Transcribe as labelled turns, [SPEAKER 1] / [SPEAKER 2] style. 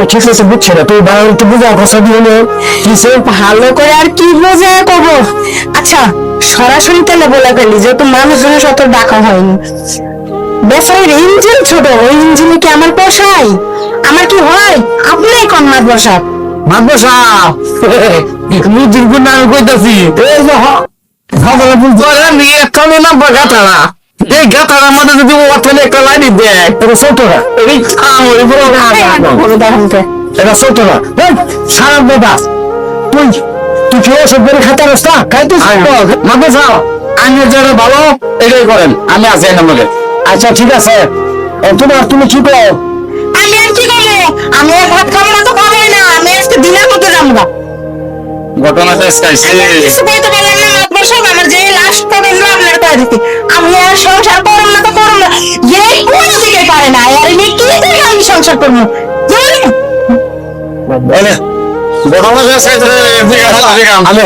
[SPEAKER 1] আমি ঠিক আছে বুঝছি না, তুই ভালো একটু বুঝা ভাষা দিয়ে নে।
[SPEAKER 2] কিছু ভালো করে আর কি বোঝা করবো। আচ্ছা সরাসরি তাহলে বলে ফেলি, যেহেতু মানুষজনের সাথে ডাকা হয়নি, বেচারের ইঞ্জিন ছোট, ওই ইঞ্জিনে কি আমার পোষায়? আমার কি হয়? আপনি কোন মাত বসা
[SPEAKER 1] মাতবর সাহেব মুজির গুণ আমি কইতাছি, এই যে সকালে বুঝতে নিয়ে কানে নাম্বার গাতারা, এই গাতারার মধ্যে যদি অথলে একটা লাইন দেয় এটা ছোটরা, এই আমার পুরো এটা ছোটরা। সারা দাদা তুই তুই কি ওসব করে খাতে রাস্তা খাইতেছিস? মাতবর সাহেব আমি যারা ভালো এটাই করেন, আমি আছি এর মধ্যে। আচ্ছা ঠিক আছে, তুমি কি কর?
[SPEAKER 2] আমি আর কি করবো? আমি এক ভাত খাবো না তো খাবোই না, আমি আজকে দিনের মধ্যে যাবো না।
[SPEAKER 1] ঘটনাটা
[SPEAKER 2] কিছু বলতে পারলাম না মাতবর সাহেব, আমার যে লাস্ট পর্যন্ত আপনার করে দিতে, আমি আর সংসার করব না তো করব না, যে কোনো দিকে পারে না আর এনে কি করে আমি সংসার করবো?
[SPEAKER 1] ঘটনাটা আমি